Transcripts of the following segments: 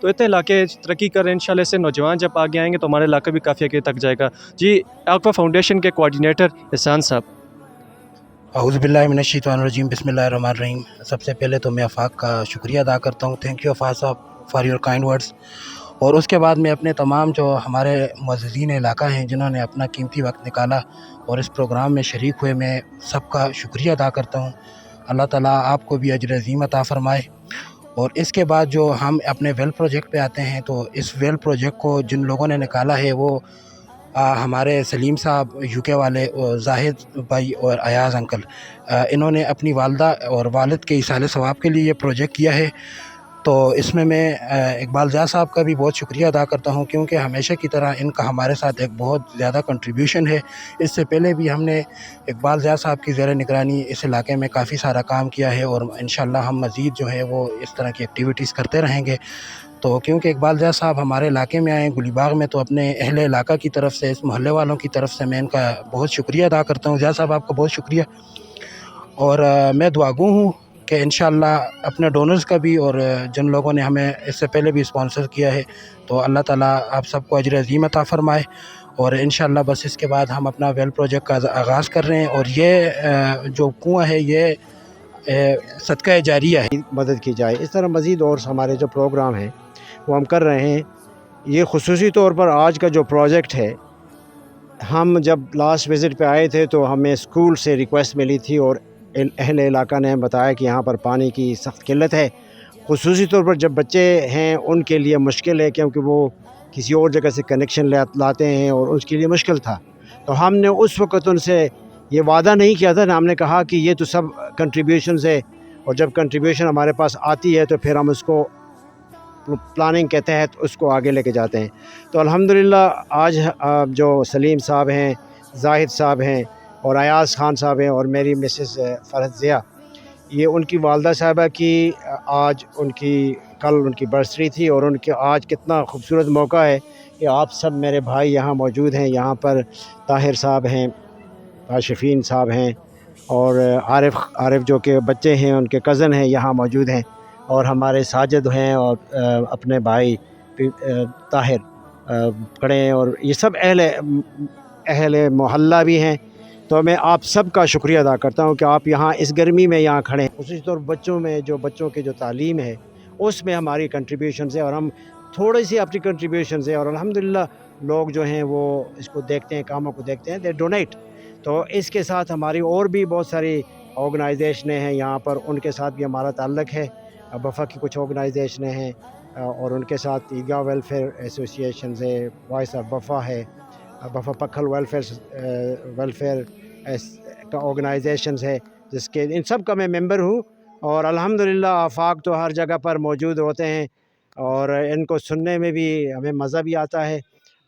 تو اتنے علاقے ترقی کر رہے ہیں انشاءاللہ سے نوجوان جب آگے آئیں گے تو ہمارے علاقہ بھی کافی آگے تک جائے گا. جی آکوا فاؤنڈیشن کے کوآرڈینیٹر احسان صاحب. اعوذ باللہ من الشیطان الرجیم، بسم اللہ الرحمن الرحیم. سب سے پہلے تو میں آفاق کا شکریہ ادا کرتا ہوں. تھینک یو آفاق صاحب فار یور کائنڈ ورڈس. اور اس کے بعد میں اپنے تمام جو ہمارے معززین علاقہ ہیں جنہوں نے اپنا قیمتی وقت نکالا اور اس پروگرام میں شریک ہوئے، میں سب کا شکریہ ادا کرتا ہوں. اللہ تعالیٰ آپ کو بھی اجر عظیم عطا فرمائے. اور اس کے بعد جو ہم اپنے ویل پروجیکٹ پہ آتے ہیں، تو اس ویل پروجیکٹ کو جن لوگوں نے نکالا ہے وہ ہمارے سلیم صاحب یو کے والے، زاہد بھائی اور ایاز انکل. انہوں نے اپنی والدہ اور والد کے ایصال ثواب کے لیے یہ پروجیکٹ کیا ہے. تو اس میں اقبال ضیاء صاحب کا بھی بہت شکریہ ادا کرتا ہوں، کیونکہ ہمیشہ کی طرح ان کا ہمارے ساتھ ایک بہت زیادہ کنٹریبیوشن ہے. اس سے پہلے بھی ہم نے اقبال ضیاء صاحب کی زیر نگرانی اس علاقے میں کافی سارا کام کیا ہے، اور انشاءاللہ ہم مزید جو ہے وہ اس طرح کی ایکٹیویٹیز کرتے رہیں گے. تو کیونکہ اقبال ضیاء صاحب ہمارے علاقے میں آئے گلی باغ میں، تو اپنے اہل علاقہ کی طرف سے، اس محلے والوں کی طرف سے میں ان کا بہت شکریہ ادا کرتا ہوں. ضیاء صاحب آپ کا بہت شکریہ. اور میں دعا گو ہوں کہ انشاءاللہ اپنے ڈونرز کا بھی، اور جن لوگوں نے ہمیں اس سے پہلے بھی اسپانسر کیا ہے، تو اللہ تعالیٰ آپ سب کو اجر عظیم عطا فرمائے. اور انشاءاللہ بس اس کے بعد ہم اپنا ویل پروجیکٹ کا آغاز کر رہے ہیں. اور یہ جو کنواں ہے یہ صدقہ جاریہ ہے. مدد کی جائے. اس طرح مزید اور ہمارے جو پروگرام ہیں وہ ہم کر رہے ہیں. یہ خصوصی طور پر آج کا جو پروجیکٹ ہے، ہم جب لاسٹ وزٹ پہ آئے تھے تو ہمیں اسکول سے ریکویسٹ ملی تھی، اور اہل علاقہ نے بتایا کہ یہاں پر پانی کی سخت قلت ہے. خصوصی طور پر جب بچے ہیں ان کے لیے مشکل ہے، کیونکہ وہ کسی اور جگہ سے کنیکشن لاتے ہیں اور اس کے لیے مشکل تھا. تو ہم نے اس وقت ان سے یہ وعدہ نہیں کیا تھا، ہم نے کہا کہ یہ تو سب کنٹریبیوشنز ہے، اور جب کنٹریبیوشن ہمارے پاس آتی ہے تو پھر ہم اس کو پلاننگ کے تحت اس کو آگے لے کے جاتے ہیں. تو الحمدللہ آج جو سلیم صاحب ہیں، زاہد صاحب ہیں، اور ایاز خان صاحب ہیں، اور میری مسز فرحت ضیاء، یہ ان کی والدہ صاحبہ کی آج کل ان کی برسڈے تھی. اور ان کے آج کتنا خوبصورت موقع ہے کہ آپ سب میرے بھائی یہاں موجود ہیں. یہاں پر طاہر صاحب ہیں، شفین صاحب ہیں، اور عارف جو کہ بچے ہیں ان کے کزن ہیں یہاں موجود ہیں، اور ہمارے ساجد ہیں، اور اپنے بھائی طاہر کھڑے ہیں، اور یہ سب اہل محلہ بھی ہیں. تو میں آپ سب کا شکریہ ادا کرتا ہوں کہ آپ یہاں اس گرمی میں یہاں کھڑے ہیں. خصوصی طور بچوں کی جو تعلیم ہے اس میں ہماری کنٹریبیوشنز ہے، اور ہم تھوڑی سی اپنی کنٹریبیوشنز ہیں، اور الحمدللہ لوگ جو ہیں وہ اس کو دیکھتے ہیں، کاموں کو دیکھتے ہیں، دے ڈونیٹ. تو اس کے ساتھ ہماری اور بھی بہت ساری آرگنائزیشنیں ہیں یہاں پر، ان کے ساتھ بھی ہمارا تعلق ہے. بفا کی کچھ آرگنائزیشنیں ہیں، اور ان کے ساتھ عیدگاہ ویلفیئر ایسوسیشنز ہے، وائس آف بفا ہے، بفا پکھل ویلفیئر کا آرگنائزیشنز ہے، جس کے ان سب کا میں ممبر ہوں. اور الحمدللہ آفاق تو ہر جگہ پر موجود ہوتے ہیں، اور ان کو سننے میں بھی ہمیں مزہ بھی آتا ہے،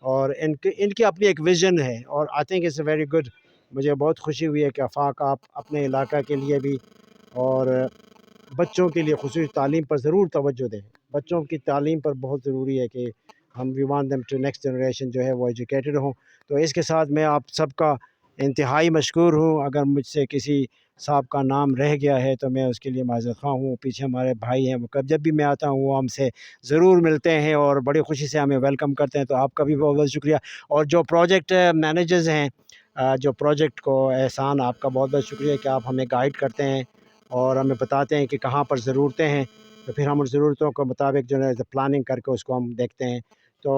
اور ان کی اپنی ایک ویژن ہے. اور I think it's very good. مجھے بہت خوشی ہوئی ہے کہ آفاق آپ اپنے علاقہ کے لیے بھی اور بچوں کے لیے خصوصی تعلیم پر ضرور توجہ دیں. بچوں کی تعلیم پر بہت ضروری ہے کہ ہم we want them to next generation جو ہے وہ ایجوکیٹڈ ہوں. تو اس کے ساتھ میں آپ سب کا انتہائی مشکور ہوں. اگر مجھ سے کسی صاحب کا نام رہ گیا ہے تو میں اس کے لیے معذرت خواہ ہوں. پیچھے ہمارے بھائی ہیں، وہ جب بھی میں آتا ہوں وہ ہم سے ضرور ملتے ہیں اور بڑی خوشی سے ہمیں ویلکم کرتے ہیں. تو آپ کا بھی بہت بہت شکریہ. اور جو پروجیکٹ مینیجرز ہیں، جو پروجیکٹ کو احسان، آپ کا بہت بہت شکریہ کہ آپ ہمیں گائیڈ کرتے ہیں اور ہمیں بتاتے ہیں کہ کہاں پر ضرورتیں ہیں، تو پھر ہم ان ضرورتوں کے مطابق جو ہے پلاننگ کر کے اس کو ہم دیکھتے ہیں. تو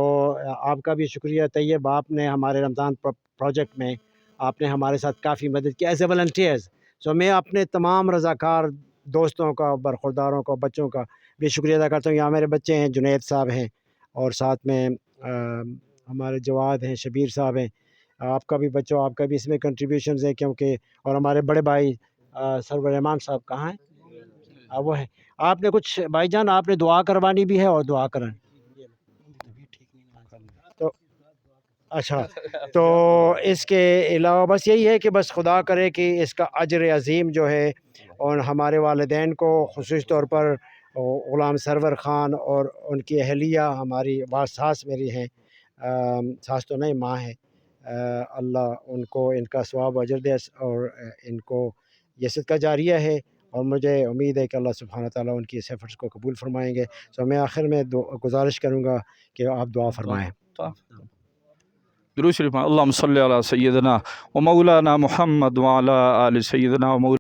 آپ کا بھی شکریہ طیب. آپ نے ہمارے رمضان پروجیکٹ میں آپ نے ہمارے ساتھ کافی مدد کی ایز اے والنٹیئرز. سو میں اپنے تمام رضاکار دوستوں کا، برخورداروں کا، بچوں کا بھی شکریہ ادا کرتا ہوں. یہاں میرے بچے ہیں، جنید صاحب ہیں، اور ساتھ میں ہمارے جواد ہیں، شبیر صاحب ہیں. آپ کا بھی بچوں، آپ کا بھی اس میں کنٹریبیوشنز ہیں، کیونکہ اور ہمارے بڑے بھائی سرور رحمان صاحب کہاں ہیں؟ وہ ہیں. آپ نے کچھ بھائی جان آپ نے دعا کروانی بھی ہے، اور دعا کریں. تو اچھا، تو اس کے علاوہ بس یہی ہے کہ بس خدا کرے کہ اس کا اجر عظیم جو ہے، اور ہمارے والدین کو خصوصی طور پر غلام سرور خان اور ان کی اہلیہ، ہماری ساس میری ہیں، ساس تو نہیں ماں ہے، اللہ ان کو ان کا ثواب و اجر دے، اور ان کو یہ صدقہ جاریہ ہے. اور مجھے امید ہے کہ اللہ سبحانہ تعالیٰ ان کی اس ایفرٹس کو قبول فرمائیں گے. تو میں آخر میں گزارش کروں گا کہ آپ دعا فرمائیں. درود شریف. اللہم صلی علی سیدنا و مولانا محمد وعلی آل سیدنا و مولانا